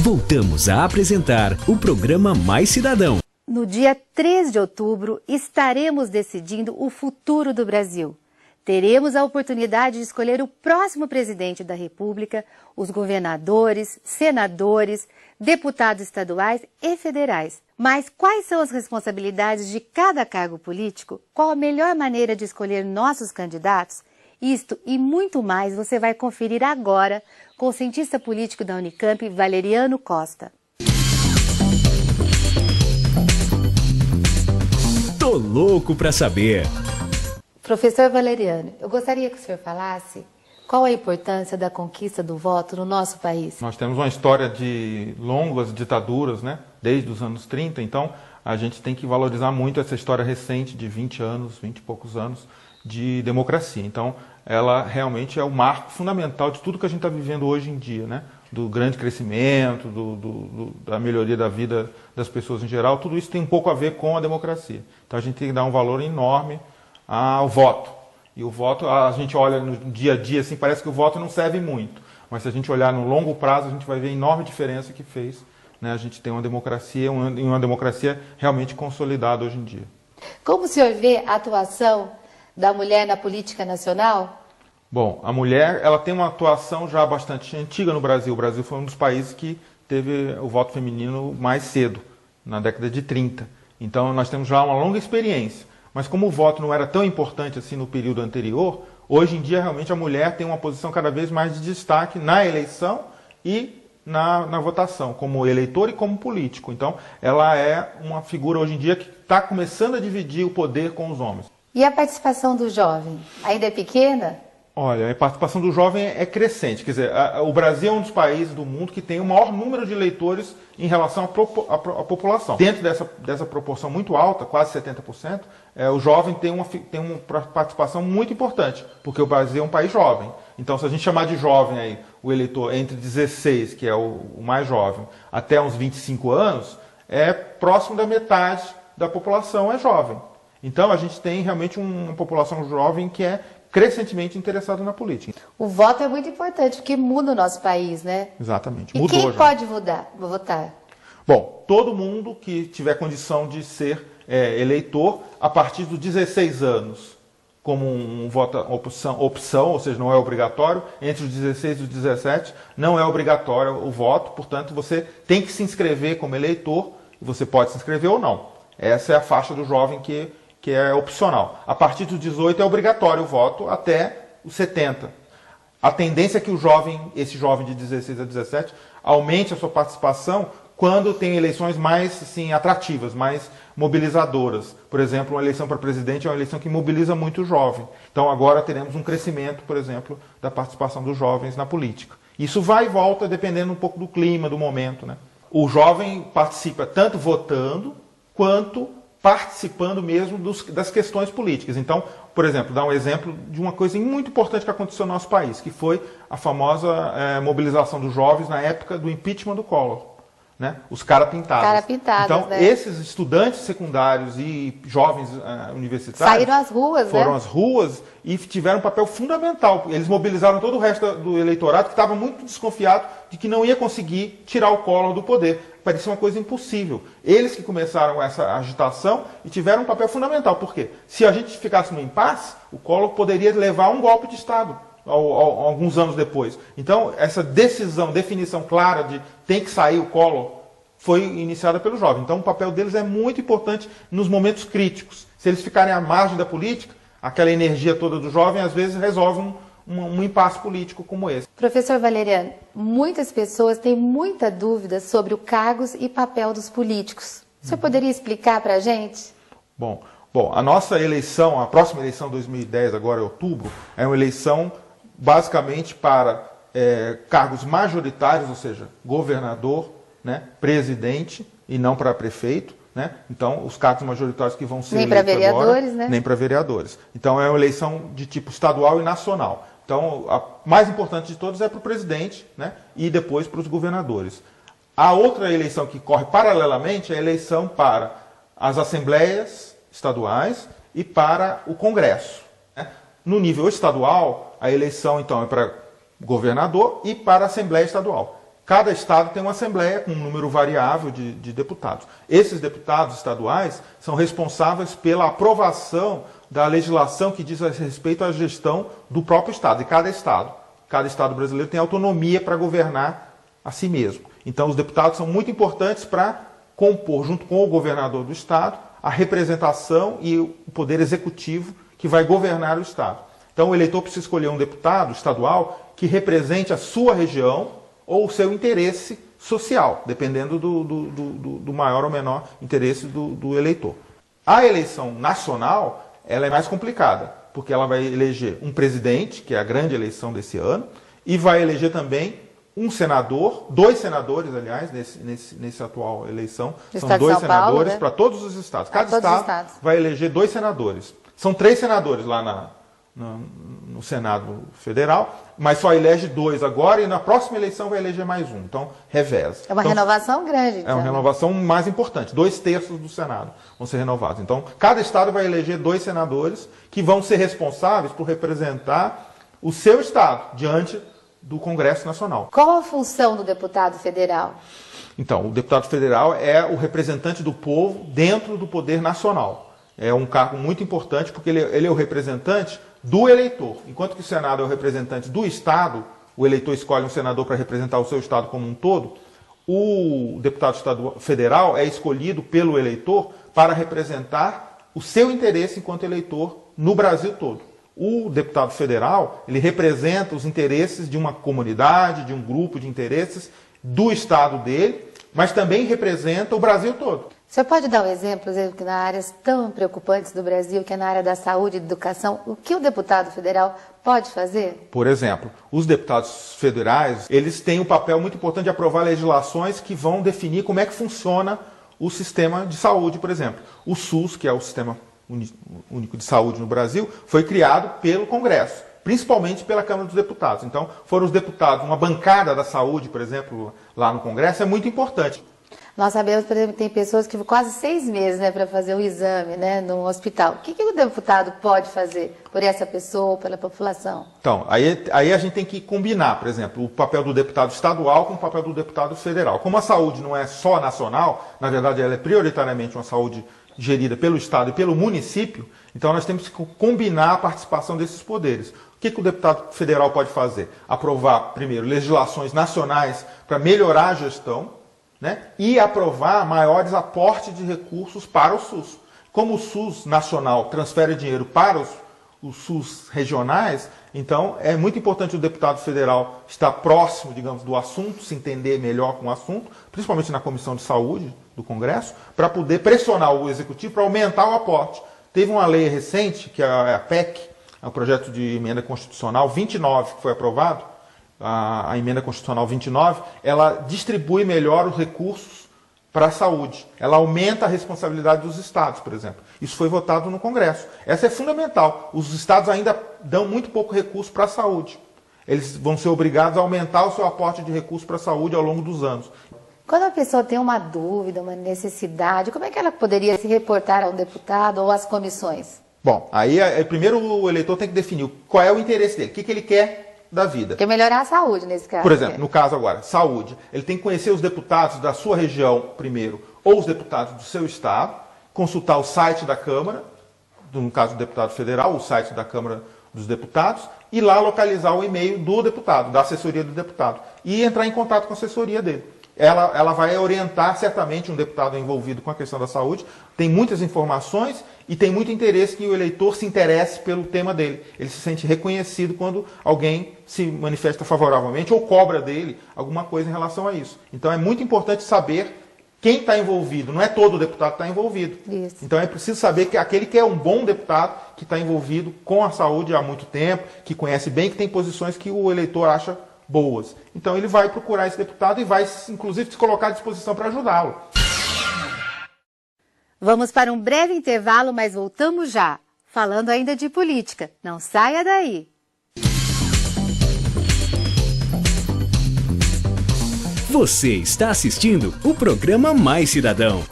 Voltamos a apresentar o programa Mais Cidadão. No dia 3 de outubro, estaremos decidindo o futuro do Brasil. Teremos a oportunidade de escolher o próximo presidente da República, os governadores, senadores, deputados estaduais e federais. Mas quais são as responsabilidades de cada cargo político? Qual a melhor maneira de escolher nossos candidatos? Isto e muito mais você vai conferir agora com o cientista político da Unicamp, Valeriano Costa. Tô louco pra saber! Professor Valeriano, eu gostaria que o senhor falasse qual a importância da conquista do voto no nosso país. Nós temos uma história de longas ditaduras, né? Desde os anos 30, então a gente tem que valorizar muito essa história recente de 20 anos, 20 e poucos anos de democracia. Então ela realmente é o marco fundamental de tudo que a gente está vivendo hoje em dia, né? Do grande crescimento, da melhoria da vida das pessoas em geral, tudo isso tem um pouco a ver com a democracia. Então a gente tem que dar um valor enorme ao voto. E o voto, a gente olha no dia a dia, assim, parece que o voto não serve muito. Mas se a gente olhar no longo prazo, a gente vai ver a enorme diferença que fez, né, a gente ter uma democracia realmente consolidada hoje em dia. Como o senhor vê a atuação da mulher na política nacional? Bom, a mulher ela tem uma atuação já bastante antiga no Brasil. O Brasil foi um dos países que teve o voto feminino mais cedo, na década de 30. Então nós temos já uma longa experiência. Mas como o voto não era tão importante assim no período anterior, hoje em dia realmente a mulher tem uma posição cada vez mais de destaque na eleição e na votação, como eleitor e como político. Então ela é uma figura hoje em dia que está começando a dividir o poder com os homens. E a participação do jovem? Ainda é pequena? Olha, a participação do jovem é crescente. Quer dizer, o Brasil é um dos países do mundo que tem o maior número de eleitores em relação à população. Dentro dessa proporção muito alta, quase 70%, o jovem tem uma participação muito importante, porque o Brasil é um país jovem. Então, se a gente chamar de jovem aí, o eleitor entre 16, que é o mais jovem, até uns 25 anos, próximo da metade da população é jovem. Então, a gente tem realmente uma população jovem que é crescentemente interessado na política. O voto é muito importante, porque muda o nosso país, né? Exatamente. Mudou, quem já pode votar? Bom, todo mundo que tiver condição de ser eleitor a partir dos 16 anos, como um voto opção, ou seja, não é obrigatório. Entre os 16 e os 17 não é obrigatório o voto, portanto você tem que se inscrever como eleitor, e você pode se inscrever ou não. Essa é a faixa do jovem que é opcional. A partir dos 18 é obrigatório o voto até os 70. A tendência é que esse jovem de 16 a 17 aumente a sua participação quando tem eleições mais assim, atrativas, mais mobilizadoras. Por exemplo, uma eleição para presidente é uma eleição que mobiliza muito o jovem. Então agora teremos um crescimento, por exemplo, da participação dos jovens na política. Isso vai e volta dependendo um pouco do clima, do momento, né? O jovem participa tanto votando quanto participando mesmo das questões políticas. Então, por exemplo, dar um exemplo de uma coisa muito importante que aconteceu no nosso país, que foi a famosa mobilização dos jovens na época do impeachment do Collor. Né? Os cara pintados. Então, né? Esses estudantes secundários e jovens universitários saíram às ruas, foram às ruas e tiveram um papel fundamental. Eles mobilizaram todo o resto do eleitorado que estava muito desconfiado de que não ia conseguir tirar o Collor do poder. Parecia uma coisa impossível. Eles que começaram essa agitação e tiveram um papel fundamental. Por quê? Se a gente ficasse no impasse, o Collor poderia levar um golpe de Estado alguns anos depois. Então, essa definição clara de tem que sair o Collor, foi iniciada pelo jovem. Então, o papel deles é muito importante nos momentos críticos. Se eles ficarem à margem da política, aquela energia toda do jovem, às vezes, resolve um impasse político como esse. Professor Valeriano, muitas pessoas têm muita dúvida sobre os cargos e papel dos políticos. O senhor poderia explicar para a gente? Bom, a nossa eleição, a próxima eleição 2010, agora em outubro, é uma eleição basicamente para cargos majoritários, ou seja, governador, né, presidente e não para prefeito. Né? Então, os cargos majoritários que vão ser nem para vereadores, agora, né? Nem para vereadores. Então, é uma eleição de tipo estadual e nacional. Então, a mais importante de todas é para o presidente, né? E depois para os governadores. A outra eleição que corre paralelamente é a eleição para as assembleias estaduais e para o Congresso. Né? No nível estadual, a eleição, então, é para governador e para a Assembleia Estadual. cada estado tem uma assembleia com um número variável de deputados. Esses deputados estaduais são responsáveis pela aprovação da legislação que diz respeito à gestão do próprio estado, de cada estado. Cada estado brasileiro tem autonomia para governar a si mesmo. Então, os deputados são muito importantes para compor, junto com o governador do estado, a representação e o poder executivo que vai governar o estado. Então, o eleitor precisa escolher um deputado estadual que represente a sua região ou o seu interesse social, dependendo do maior ou menor interesse do eleitor. A eleição nacional, ela é mais complicada, porque ela vai eleger um presidente, que é a grande eleição desse ano, e vai eleger também um senador, 2 senadores, aliás, nessa atual eleição. São 2 senadores, né? Para todos os estados. Cada estado vai eleger 2 senadores. São 3 senadores lá no Senado Federal, mas só elege 2 agora e na próxima eleição vai eleger mais um. Então, reveza. É uma renovação grande. É uma renovação mais importante. 2/3 do Senado vão ser renovados. Então, cada estado vai eleger 2 senadores que vão ser responsáveis por representar o seu estado diante do Congresso Nacional. Qual a função do deputado federal? Então, o deputado federal é o representante do povo dentro do poder nacional. É um cargo muito importante porque ele é o representante do eleitor. Enquanto que o Senado é o representante do Estado, o eleitor escolhe um senador para representar o seu Estado como um todo, o deputado federal é escolhido pelo eleitor para representar o seu interesse enquanto eleitor no Brasil todo. O deputado federal, ele representa os interesses de uma comunidade, de um grupo de interesses do Estado dele, mas também representa o Brasil todo. Você pode dar um exemplo que nas áreas tão preocupantes do Brasil, que é na área da saúde e da educação, o que o deputado federal pode fazer? Por exemplo, os deputados federais, eles têm um papel muito importante de aprovar legislações que vão definir como é que funciona o sistema de saúde, por exemplo. O SUS, que é o Sistema Único de Saúde no Brasil, foi criado pelo Congresso, principalmente pela Câmara dos Deputados. Então, foram os deputados, uma bancada da saúde, por exemplo, lá no Congresso, é muito importante. Nós sabemos, por exemplo, que tem pessoas que quase 6 meses, né, para fazer o exame, né, no hospital. O que o deputado pode fazer por essa pessoa, pela população? Então, aí a gente tem que combinar, por exemplo, o papel do deputado estadual com o papel do deputado federal. Como a saúde não é só nacional, na verdade ela é prioritariamente uma saúde gerida pelo Estado e pelo município, então nós temos que combinar a participação desses poderes. O que o deputado federal pode fazer? Aprovar, primeiro, legislações nacionais para melhorar a gestão, né? E aprovar maiores aportes de recursos para o SUS. Como o SUS nacional transfere dinheiro para os SUS regionais, então é muito importante o deputado federal estar próximo, digamos, do assunto, se entender melhor com o assunto, principalmente na Comissão de Saúde do Congresso, para poder pressionar o Executivo para aumentar o aporte. Teve uma lei recente, que é a PEC, é o projeto de emenda constitucional 29, que foi aprovado, a emenda constitucional 29, ela distribui melhor os recursos para a saúde. Ela aumenta a responsabilidade dos estados, por exemplo. Isso foi votado no Congresso. Essa é fundamental. Os estados ainda dão muito pouco recurso para a saúde. Eles vão ser obrigados a aumentar o seu aporte de recursos para a saúde ao longo dos anos. Quando a pessoa tem uma dúvida, uma necessidade, como é que ela poderia se reportar ao deputado ou às comissões? Bom, aí primeiro o eleitor tem que definir qual é o interesse dele, o que ele quer da vida. Quer melhorar a saúde nesse caso. Por exemplo, no caso agora, saúde. Ele tem que conhecer os deputados da sua região primeiro, ou os deputados do seu estado, consultar o site da Câmara, no caso do deputado federal, o site da Câmara dos Deputados, e lá localizar o e-mail do deputado, da assessoria do deputado, e entrar em contato com a assessoria dele. Ela vai orientar certamente um deputado envolvido com a questão da saúde, tem muitas informações e tem muito interesse que o eleitor se interesse pelo tema dele. Ele se sente reconhecido quando alguém se manifesta favoravelmente ou cobra dele alguma coisa em relação a isso. Então é muito importante saber quem está envolvido, não é todo deputado que está envolvido. Isso. Então é preciso saber que aquele que é um bom deputado, que está envolvido com a saúde há muito tempo, que conhece bem, que tem posições que o eleitor acha boas. Então ele vai procurar esse deputado e vai, inclusive, se colocar à disposição para ajudá-lo. Vamos para um breve intervalo, mas voltamos já. Falando ainda de política. Não saia daí. Você está assistindo o programa Mais Cidadão.